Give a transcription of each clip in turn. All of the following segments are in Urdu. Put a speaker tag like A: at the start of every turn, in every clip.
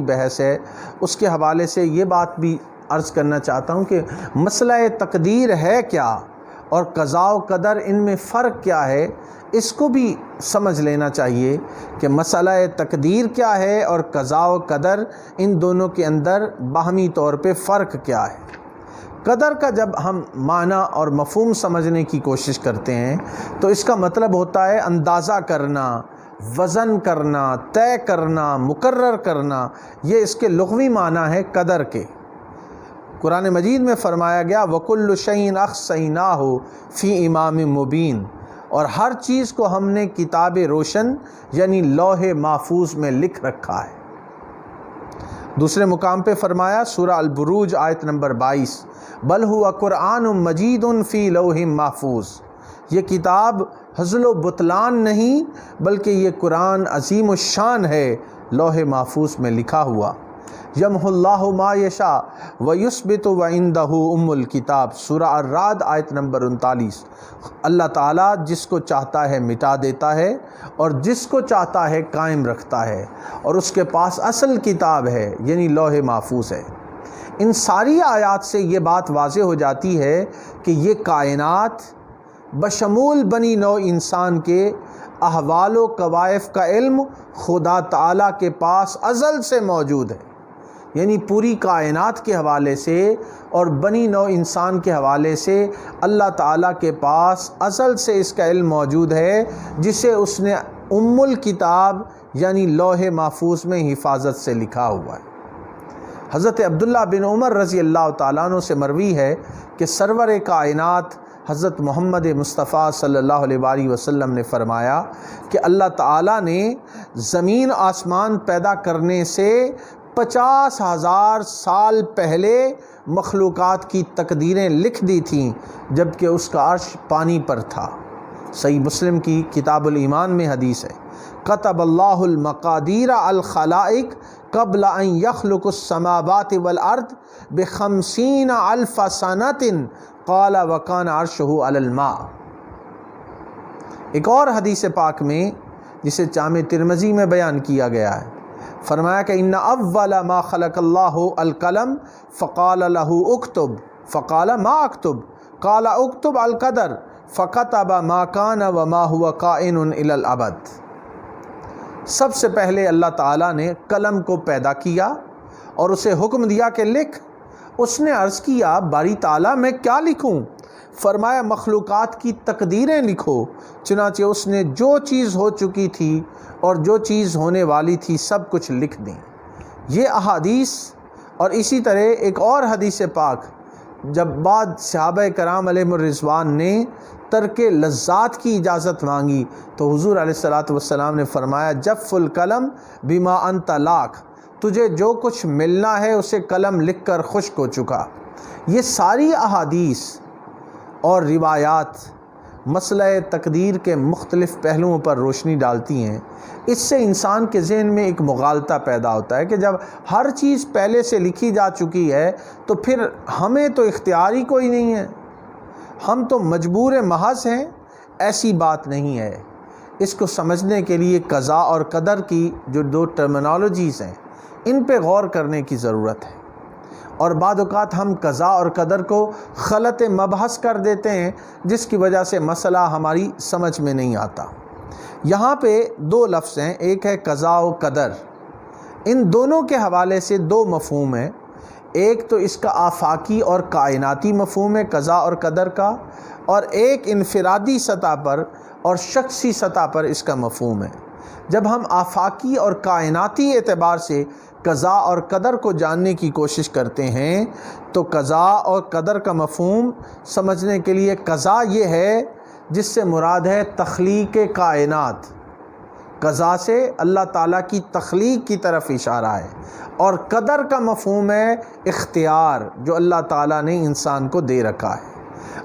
A: بحث ہے اس کے حوالے سے یہ بات بھی عرض کرنا چاہتا ہوں کہ مسئلہ تقدیر ہے کیا اور قضاء و قدر ان میں فرق کیا ہے، اس کو بھی سمجھ لینا چاہیے کہ مسئلہ تقدیر کیا ہے اور قضاء و قدر ان دونوں کے اندر باہمی طور پہ فرق کیا ہے۔ قدر کا جب ہم معنی اور مفہوم سمجھنے کی کوشش کرتے ہیں تو اس کا مطلب ہوتا ہے اندازہ کرنا، وزن کرنا، طے کرنا، مقرر کرنا، یہ اس کے لغوی معنی ہے قدر کے۔ قرآن مجید میں فرمایا گیا وَكُلُّ شَيْءٍ أَحْصَيْنَاهُ فِي إِمَامٍ مُبِينٍ، اور ہر چیز کو ہم نے کتاب روشن یعنی لوح محفوظ میں لکھ رکھا ہے۔ دوسرے مقام پہ فرمایا سورہ البروج آیت نمبر 22 بل هو قرآن مجید فی لوح محفوظ، یہ کتاب ہزل و بطلان نہیں بلکہ یہ قرآن عظیم الشان ہے، لوح محفوظ میں لکھا ہوا۔ یمحو اللہ ما یشاء ویثبت وعندہ ام الکتاب، سورہ الرعد آیت نمبر 39۔ اللہ تعالیٰ جس کو چاہتا ہے مٹا دیتا ہے اور جس کو چاہتا ہے قائم رکھتا ہے، اور اس کے پاس اصل کتاب ہے یعنی لوح محفوظ ہے۔ ان ساری آیات سے یہ بات واضح ہو جاتی ہے کہ یہ کائنات بشمول بنی نوع انسان کے احوال و کوائف کا علم خدا تعالیٰ کے پاس ازل سے موجود ہے، یعنی پوری کائنات کے حوالے سے اور بنی نوع انسان کے حوالے سے اللہ تعالیٰ کے پاس ازل سے اس کا علم موجود ہے، جسے اس نے ام الکتاب یعنی لوح محفوظ میں حفاظت سے لکھا ہوا ہے۔ حضرت عبداللہ بن عمر رضی اللہ تعالیٰ عنہ سے مروی ہے کہ سرور کائنات حضرت محمد مصطفیٰ صلی اللہ علیہ وآلہ وسلم نے فرمایا کہ اللہ تعالیٰ نے زمین آسمان پیدا کرنے سے 50,000 سال پہلے مخلوقات کی تقدیریں لکھ دی تھیں، جبکہ اس کا عرش پانی پر تھا۔ صحیح مسلم کی کتاب الایمان میں حدیث ہے کتب اللہ المقادیر الخلائق قبل ان یخلق السماوات والارض ب50,000 سنۃ قال وکان عرشہ علی الماء۔ ایک اور حدیث پاک میں جسے جامع ترمذی میں بیان کیا گیا ہے، فرمایا کہ ان اول ما خلق اللہ القلم فقال له اکتب فقال ما اکتب قال اکتب القدر فكتب ما كان وما هو کائن الى الابد۔ سب سے پہلے اللہ تعالیٰ نے قلم کو پیدا کیا اور اسے حکم دیا کہ لکھ۔ اس نے عرض کیا باری تعالیٰ میں کیا لکھوں؟ فرمایا مخلوقات کی تقدیریں لکھو۔ چنانچہ اس نے جو چیز ہو چکی تھی اور جو چیز ہونے والی تھی سب کچھ لکھ دیں۔ یہ احادیث اور اسی طرح ایک اور حدیث پاک جب بعد صحابہ کرام علیہم الرضوان نے ترک لذات کی اجازت مانگی تو حضور علیہ الصلوۃ والسلام نے فرمایا جف القلم بما انت لاک، تجھے جو کچھ ملنا ہے اسے قلم لکھ کر خشک ہو چکا۔ یہ ساری احادیث اور روایات مسئلہ تقدیر کے مختلف پہلوؤں پر روشنی ڈالتی ہیں۔ اس سے انسان کے ذہن میں ایک مغالطہ پیدا ہوتا ہے کہ جب ہر چیز پہلے سے لکھی جا چکی ہے تو پھر ہمیں تو اختیار ہی کوئی نہیں ہے، ہم تو مجبور محض ہیں۔ ایسی بات نہیں ہے۔ اس کو سمجھنے کے لیے قضاء اور قدر کی جو دو ٹرمینالوجیز ہیں ان پہ غور کرنے کی ضرورت ہے، اور بعض اوقات ہم قضاء اور قدر کو غلط مبحث کر دیتے ہیں جس کی وجہ سے مسئلہ ہماری سمجھ میں نہیں آتا۔ یہاں پہ دو لفظ ہیں، ایک ہے قضاء و قدر، ان دونوں کے حوالے سے دو مفہوم ہیں۔ ایک تو اس کا آفاقی اور کائناتی مفہوم ہے قضاء اور قدر کا، اور ایک انفرادی سطح پر اور شخصی سطح پر اس کا مفہوم ہے۔ جب ہم آفاقی اور کائناتی اعتبار سے قضاء اور قدر کو جاننے کی کوشش کرتے ہیں تو قضاء اور قدر کا مفہوم سمجھنے کے لیے قضاء یہ ہے جس سے مراد ہے تخلیق کائنات، قضاء سے اللہ تعالیٰ کی تخلیق کی طرف اشارہ ہے، اور قدر کا مفہوم ہے اختیار جو اللہ تعالیٰ نے انسان کو دے رکھا ہے۔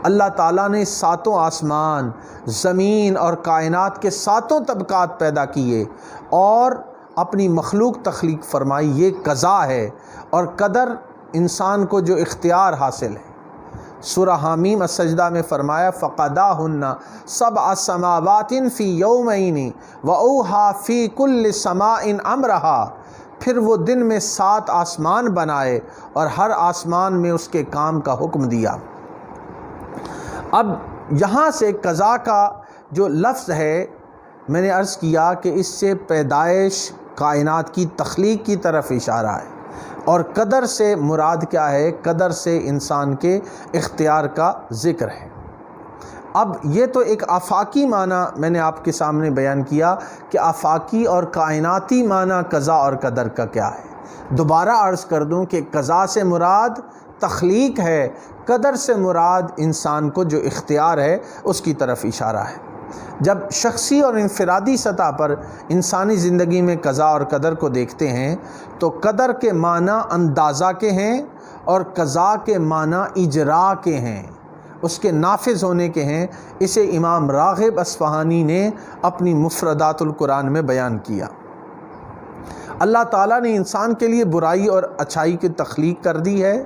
A: اللہ تعالیٰ نے ساتوں آسمان، زمین اور کائنات کے ساتوں طبقات پیدا کیے اور اپنی مخلوق تخلیق فرمائی، یہ قضاء ہے، اور قدر انسان کو جو اختیار حاصل ہے۔ سورہ حامیم السجدہ میں فرمایا فَقَضَاهُنَّ سَبْعَ سَمَاوَاتٍ فِي يَوْمَيْنِ وَأَوْحَىٰ فِي كُلِّ سَمَاءٍ أَمْرَهَا پھر وہ دن میں 7 آسمان بنائے اور ہر آسمان میں اس کے کام کا حکم دیا۔ اب یہاں سے قضا کا جو لفظ ہے، میں نے عرض کیا کہ اس سے پیدائش کائنات کی تخلیق کی طرف اشارہ ہے، اور قدر سے مراد کیا ہے؟ قدر سے انسان کے اختیار کا ذکر ہے۔ اب یہ تو ایک آفاقی معنی میں نے آپ کے سامنے بیان کیا کہ آفاقی اور کائناتی معنی قضا اور قدر کا کیا ہے۔ دوبارہ عرض کر دوں کہ قضا سے مراد تخلیق ہے، قدر سے مراد انسان کو جو اختیار ہے اس کی طرف اشارہ ہے۔ جب شخصی اور انفرادی سطح پر انسانی زندگی میں قضا اور قدر کو دیکھتے ہیں تو قدر کے معنی اندازہ کے ہیں اور قضا کے معنی اجرا کے ہیں، اس کے نافذ ہونے کے ہیں۔ اسے امام راغب اصفہانی نے اپنی مفردات القرآن میں بیان کیا۔ اللہ تعالیٰ نے انسان کے لیے برائی اور اچھائی کی تخلیق کر دی ہے۔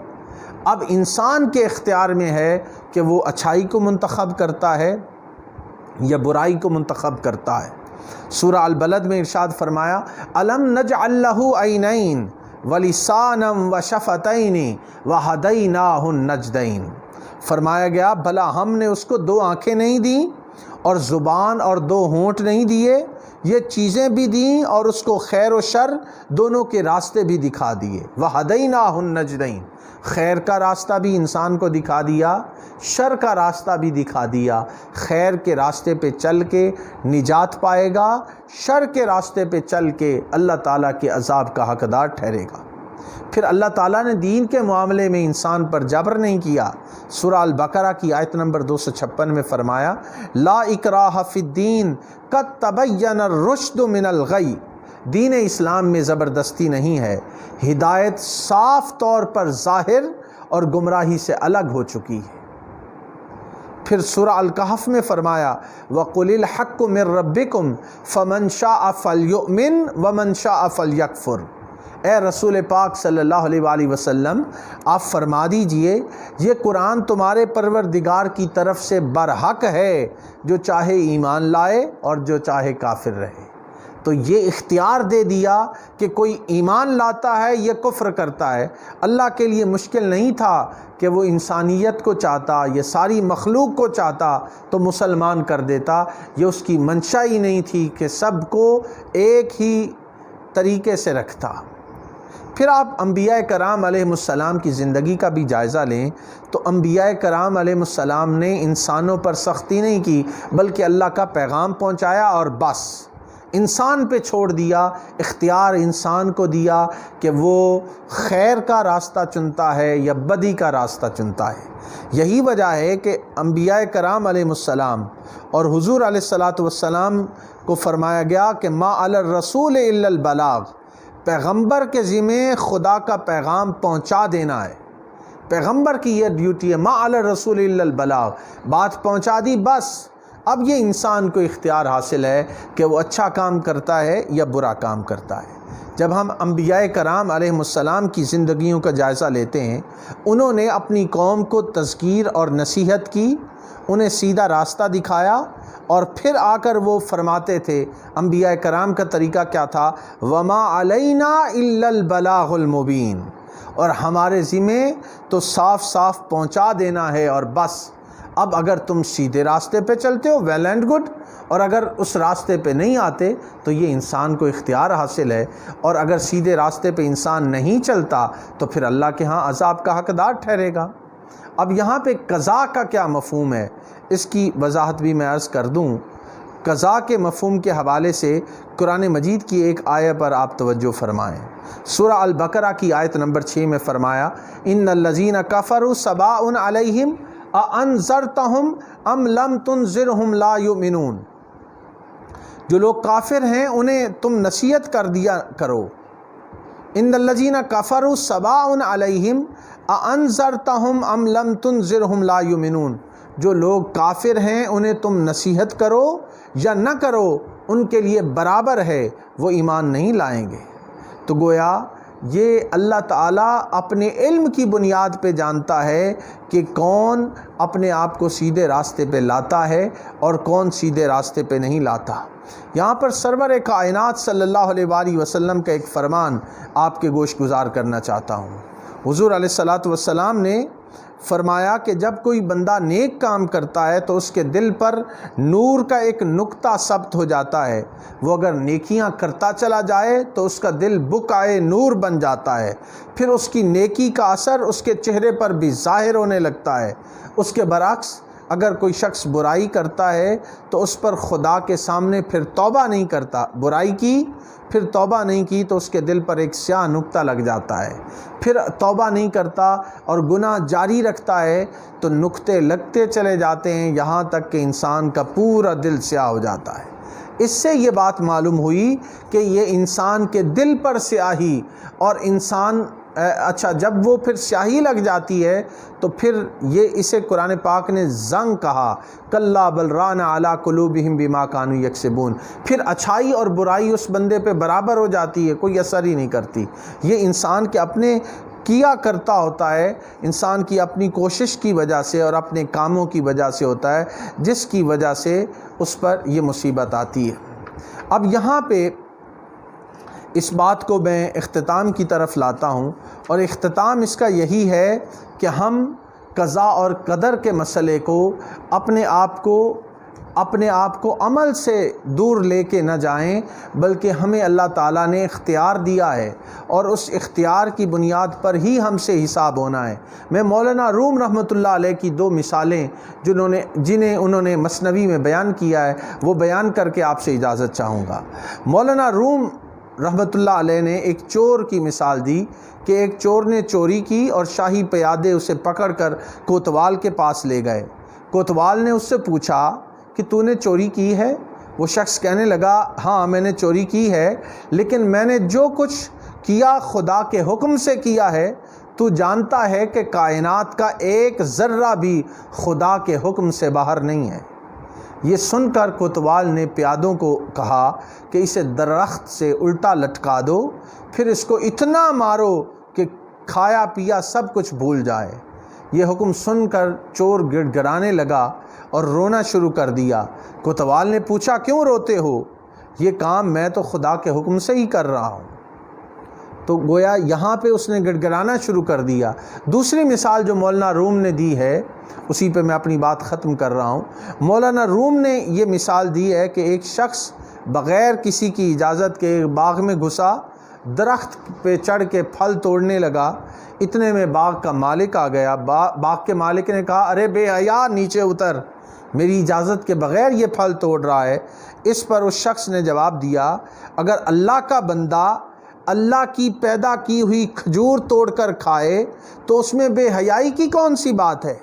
A: اب انسان کے اختیار میں ہے کہ وہ اچھائی کو منتخب کرتا ہے یا برائی کو منتخب کرتا ہے۔ سورہ البلد میں ارشاد فرمایا، الم نجعل لہ عینین ولسانا وشفتین وہدیناہ النجدین۔ فرمایا گیا بھلا ہم نے اس کو 2 آنکھیں نہیں دیں اور زبان اور 2 ہونٹ نہیں دیے؟ یہ چیزیں بھی دیں اور اس کو خیر و شر دونوں کے راستے بھی دکھا دیے۔ وہدیناہ النجدین، خیر کا راستہ بھی انسان کو دکھا دیا، شر کا راستہ بھی دکھا دیا۔ خیر کے راستے پہ چل کے نجات پائے گا، شر کے راستے پہ چل کے اللہ تعالیٰ کے عذاب کا حقدار ٹھہرے گا۔ پھر اللہ تعالیٰ نے دین کے معاملے میں انسان پر جبر نہیں کیا۔ سورہ البقرہ کی آیت نمبر 256 میں فرمایا، لا اکراہ فی الدین قد تبین الرشد من الغی۔ دین اسلام میں زبردستی نہیں ہے، ہدایت صاف طور پر ظاہر اور گمراہی سے الگ ہو چکی ہے۔ پھر سورہ الکہف میں فرمایا، وَقُلِ الْحَقُّ مِن رَبِّكُمْ فَمَنْ شَاءَ فَلْيُؤْمِنْ وَمَنْ شَاءَ فَلْيَكْفُرْ۔ اے رسول پاک صلی اللہ علیہ وآلہ وسلم، آپ فرما دیجئے یہ قرآن تمہارے پروردگار کی طرف سے برحق ہے، جو چاہے ایمان لائے اور جو چاہے کافر رہے۔ تو یہ اختیار دے دیا کہ کوئی ایمان لاتا ہے یا کفر کرتا ہے۔ اللہ کے لیے مشکل نہیں تھا کہ وہ انسانیت کو چاہتا یا ساری مخلوق کو چاہتا تو مسلمان کر دیتا۔ یہ اس کی منشا ہی نہیں تھی کہ سب کو ایک ہی طریقے سے رکھتا۔ پھر آپ انبیاء کرام علیہ السلام کی زندگی کا بھی جائزہ لیں تو انبیاء کرام علیہ السلام نے انسانوں پر سختی نہیں کی، بلکہ اللہ کا پیغام پہنچایا اور بس انسان پہ چھوڑ دیا۔ اختیار انسان کو دیا کہ وہ خیر کا راستہ چنتا ہے یا بدی کا راستہ چنتا ہے۔ یہی وجہ ہے کہ انبیاء کرام علیہ السلام اور حضور علیہ السلام کو فرمایا گیا کہ ما علی الرسول الا البلاغ، پیغمبر کے ذمے خدا کا پیغام پہنچا دینا ہے۔ پیغمبر کی یہ ڈیوٹی ہے، ما علی الرسول الا البلاغ، بات پہنچا دی بس۔ اب یہ انسان کو اختیار حاصل ہے کہ وہ اچھا کام کرتا ہے یا برا کام کرتا ہے۔ جب ہم انبیاء کرام علیہ السلام کی زندگیوں کا جائزہ لیتے ہیں، انہوں نے اپنی قوم کو تذکیر اور نصیحت کی، انہیں سیدھا راستہ دکھایا، اور پھر آ کر وہ فرماتے تھے، انبیاء کرام کا طریقہ کیا تھا، وَمَا عَلَيْنَا إِلَّا الْبَلَاغُ الْمُبِينُ، اور ہمارے ذمے تو صاف صاف پہنچا دینا ہے اور بس۔ اب اگر تم سیدھے راستے پہ چلتے ہو ویل اینڈ گڈ، اور اگر اس راستے پہ نہیں آتے تو یہ انسان کو اختیار حاصل ہے، اور اگر سیدھے راستے پہ انسان نہیں چلتا تو پھر اللہ کے ہاں عذاب کا حقدار ٹھہرے گا۔ اب یہاں پہ قضا کا کیا مفہوم ہے، اس کی وضاحت بھی میں عرض کر دوں۔ قضا کے مفہوم کے حوالے سے قرآن مجید کی ایک آیت پر آپ توجہ فرمائیں۔ سورہ البقرہ کی آیت نمبر 6 میں فرمایا، ان الذین کفروا سواء علیہم اانذرتہم ام لم تنذرہم لا یؤمنون۔ جو لوگ کافر ہیں انہیں تم نصیحت کر دیا کرو۔ ان الذین کفروا سواء علیہم اانذرتہم ام لم تنذرہم لا یؤمنون۔ جو لوگ کافر ہیں انہیں تم نصیحت کرو یا نہ کرو، ان کے لیے برابر ہے، وہ ایمان نہیں لائیں گے۔ تو گویا یہ اللہ تعالیٰ اپنے علم کی بنیاد پہ جانتا ہے کہ کون اپنے آپ کو سیدھے راستے پہ لاتا ہے اور کون سیدھے راستے پہ نہیں لاتا۔ یہاں پر سرور کائنات صلی اللہ علیہ وآلہ وسلم کا ایک فرمان آپ کے گوش گزار کرنا چاہتا ہوں۔ حضور علیہ الصلاۃ والسلام نے فرمایا کہ جب کوئی بندہ نیک کام کرتا ہے تو اس کے دل پر نور کا ایک نقطہ ثبت ہو جاتا ہے۔ وہ اگر نیکیاں کرتا چلا جائے تو اس کا دل بقعۂ نور بن جاتا ہے، پھر اس کی نیکی کا اثر اس کے چہرے پر بھی ظاہر ہونے لگتا ہے۔ اس کے برعکس اگر کوئی شخص برائی کرتا ہے تو اس پر خدا کے سامنے پھر توبہ نہیں کرتا، برائی کی پھر توبہ نہیں کی تو اس کے دل پر ایک سیاہ نقطہ لگ جاتا ہے، پھر توبہ نہیں کرتا اور گناہ جاری رکھتا ہے تو نقطے لگتے چلے جاتے ہیں یہاں تک کہ انسان کا پورا دل سیاہ ہو جاتا ہے۔ اس سے یہ بات معلوم ہوئی کہ یہ انسان کے دل پر سیاہی اور انسان جب وہ پھر سیاہی لگ جاتی ہے تو پھر یہ اسے قرآن پاک نے زنگ کہا، کلا بل ران علی قلوبہم بما کانوا یکسبون۔ پھر اچھائی اور برائی اس بندے پہ برابر ہو جاتی ہے، کوئی اثر ہی نہیں کرتی۔ یہ انسان کے اپنے کیا کرتا ہوتا ہے، انسان کی اپنی کوشش کی وجہ سے اور اپنے کاموں کی وجہ سے ہوتا ہے، جس کی وجہ سے اس پر یہ مصیبت آتی ہے۔ اب یہاں پہ اس بات کو میں اختتام کی طرف لاتا ہوں، اور اختتام اس کا یہی ہے کہ ہم قضاء اور قدر کے مسئلے کو اپنے آپ کو عمل سے دور لے کے نہ جائیں، بلکہ ہمیں اللہ تعالیٰ نے اختیار دیا ہے اور اس اختیار کی بنیاد پر ہی ہم سے حساب ہونا ہے۔ میں مولانا روم رحمۃ اللہ علیہ کی دو مثالیں جنہیں انہوں نے مثنوی میں بیان کیا ہے وہ بیان کر کے آپ سے اجازت چاہوں گا۔ مولانا روم رحمۃ اللہ علیہ نے ایک چور کی مثال دی کہ ایک چور نے چوری کی اور شاہی پیادے اسے پکڑ کر کوتوال کے پاس لے گئے۔ کوتوال نے اس سے پوچھا کہ تو نے چوری کی ہے؟ وہ شخص کہنے لگا ہاں میں نے چوری کی ہے، لیکن میں نے جو کچھ کیا خدا کے حکم سے کیا ہے۔ تو جانتا ہے کہ کائنات کا ایک ذرہ بھی خدا کے حکم سے باہر نہیں ہے۔ یہ سن کر کوتوال نے پیادوں کو کہا کہ اسے درخت سے الٹا لٹکا دو، پھر اس کو اتنا مارو کہ کھایا پیا سب کچھ بھول جائے۔ یہ حکم سن کر چور گڑ گڑانے لگا اور رونا شروع کر دیا۔ کوتوال نے پوچھا کیوں روتے ہو؟ یہ کام میں تو خدا کے حکم سے ہی کر رہا ہوں۔ تو گویا یہاں پہ اس نے گڑ گڑانا شروع کر دیا۔ دوسری مثال جو مولانا روم نے دی ہے اسی پہ میں اپنی بات ختم کر رہا ہوں۔ مولانا روم نے یہ مثال دی ہے کہ ایک شخص بغیر کسی کی اجازت کے باغ میں گھسا، درخت پہ چڑھ کے پھل توڑنے لگا۔ اتنے میں باغ کا مالک آ گیا۔ باغ کے مالک نے کہا ارے بے حیا نیچے اتر، میری اجازت کے بغیر یہ پھل توڑ رہا ہے۔ اس پر اس شخص نے جواب دیا اگر اللہ کا بندہ اللہ کی پیدا کی ہوئی کھجور توڑ کر کھائے تو اس میں بے حیائی کی کون سی بات ہے؟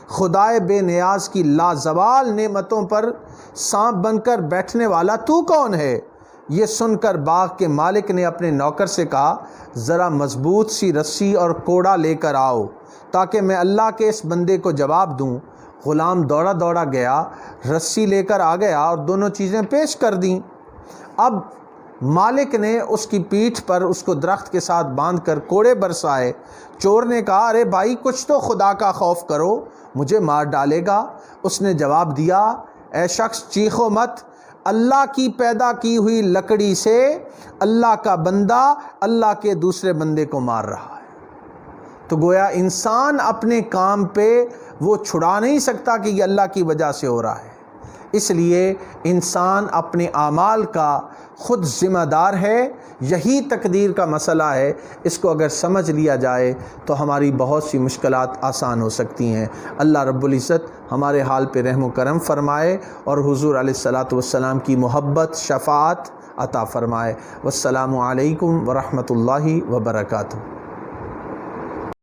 A: خدائے بے نیاز کی لازوال نعمتوں پر سانپ بن کر بیٹھنے والا تو کون ہے؟ یہ سن کر باغ کے مالک نے اپنے نوکر سے کہا ذرا مضبوط سی رسی اور کوڑا لے کر آؤ تاکہ میں اللہ کے اس بندے کو جواب دوں۔ غلام دوڑا دوڑا گیا، رسی لے کر آ گیا اور دونوں چیزیں پیش کر دیں۔ اب مالک نے اس کی پیٹھ پر اس کو درخت کے ساتھ باندھ کر کوڑے برسائے۔ چور نے کہا ارے بھائی کچھ تو خدا کا خوف کرو، مجھے مار ڈالے گا۔ اس نے جواب دیا اے شخص چیخو مت، اللہ کی پیدا کی ہوئی لکڑی سے اللہ کا بندہ اللہ کے دوسرے بندے کو مار رہا ہے۔ تو گویا انسان اپنے کام پہ وہ چھڑا نہیں سکتا کہ یہ اللہ کی وجہ سے ہو رہا ہے، اس لیے انسان اپنے اعمال کا خود ذمہ دار ہے۔ یہی تقدیر کا مسئلہ ہے، اس کو اگر سمجھ لیا جائے تو ہماری بہت سی مشکلات آسان ہو سکتی ہیں۔ اللہ رب العزت ہمارے حال پہ رحم و کرم فرمائے اور حضور علیہ الصلاۃ والسلام کی محبت شفاعت عطا فرمائے۔ والسلام علیکم ورحمۃ اللہ وبرکاتہ۔